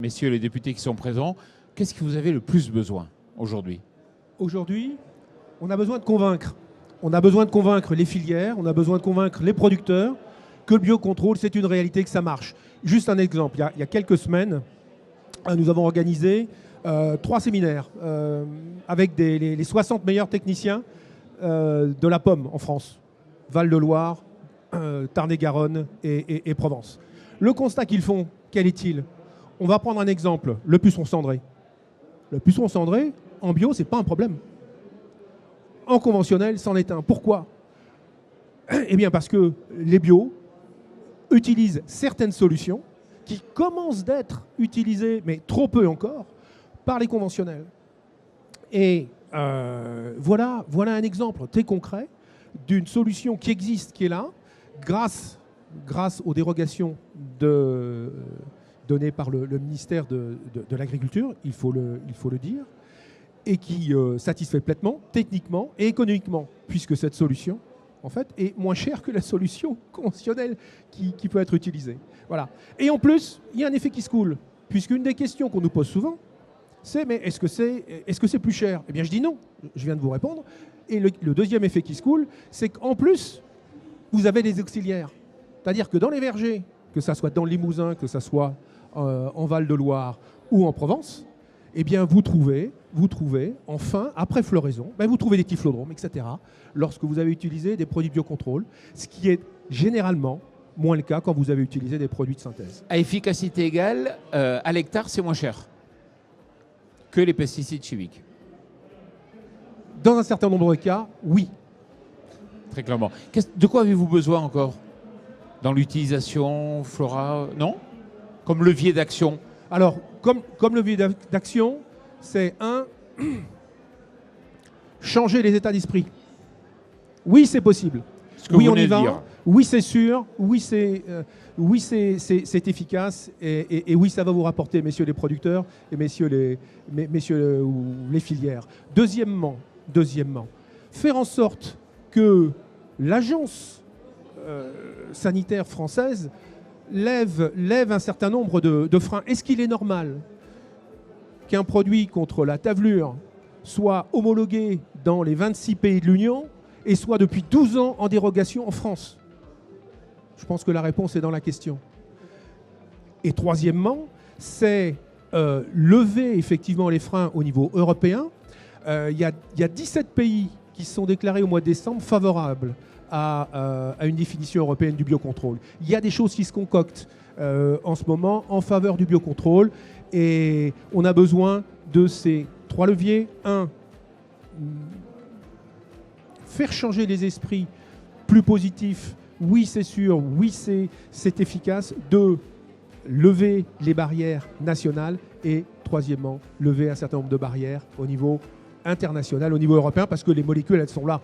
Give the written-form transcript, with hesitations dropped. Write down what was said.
Messieurs les députés qui sont présents, qu'est-ce que vous avez le plus besoin aujourd'hui? Aujourd'hui, on a besoin de convaincre. On a besoin de convaincre les filières, on a besoin de convaincre les producteurs que le biocontrôle, c'est une réalité, que ça marche. Juste un exemple, il y a quelques semaines, nous avons organisé 3 séminaires avec les 60 meilleurs techniciens de la pomme en France. Val-de-Loire, Tarn-et-Garonne et Provence. Le constat qu'ils font, quel est-il? On va prendre un exemple, le puceron cendré. Le puceron cendré, en bio, ce n'est pas un problème. En conventionnel, c'en est un. Pourquoi? Eh bien parce que les bio utilisent certaines solutions qui commencent d'être utilisées, mais trop peu encore, par les conventionnels. Et voilà un exemple très concret d'une solution qui existe, qui est là, grâce aux dérogations données par le ministère de l'Agriculture, il faut le dire, et qui satisfait pleinement, techniquement et économiquement, puisque cette solution, en fait, est moins chère que la solution conventionnelle qui peut être utilisée. Voilà. Et en plus, il y a un effet qui se coule, puisqu'une des questions qu'on nous pose souvent, c'est mais est-ce que c'est plus cher? Eh bien, je dis non. Je viens de vous répondre. Et le deuxième effet qui se coule, c'est qu'en plus, vous avez des auxiliaires. C'est-à-dire que dans les vergers, que ça soit dans le Limousin, que ça soit en Val-de-Loire ou en Provence, eh bien, vous trouvez, enfin, après floraison, vous trouvez des typhlodromes, etc., lorsque vous avez utilisé des produits biocontrôle, ce qui est généralement moins le cas quand vous avez utilisé des produits de synthèse. À efficacité égale, à l'hectare, c'est moins cher que les pesticides chimiques. Dans un certain nombre de cas, oui. Très clairement. De quoi avez-vous besoin encore dans l'utilisation Flora? Non? Comme levier d'action? Alors, comme levier d'action, c'est changer les états d'esprit. Oui, c'est possible. Oui, on y va. Oui, c'est sûr. Oui, c'est efficace. Et oui, ça va vous rapporter, messieurs les producteurs et messieurs les filières. Deuxièmement, faire en sorte que l'agence sanitaire française lève un certain nombre de freins. Est-ce qu'il est normal qu'un produit contre la tavelure soit homologué dans les 26 pays de l'Union et soit depuis 12 ans en dérogation en France? Je pense que la réponse est dans la question. Et troisièmement, c'est lever effectivement les freins au niveau européen. Il y a 17 pays qui se sont déclarés au mois de décembre favorables à une définition européenne du biocontrôle. Il y a des choses qui se concoctent en ce moment en faveur du biocontrôle et on a besoin de ces 3 leviers. 1, faire changer les esprits plus positifs. Oui, c'est sûr. Oui, c'est efficace. 2, lever les barrières nationales. Et troisièmement, lever un certain nombre de barrières au niveau international, au niveau européen, parce que les molécules, elles sont là.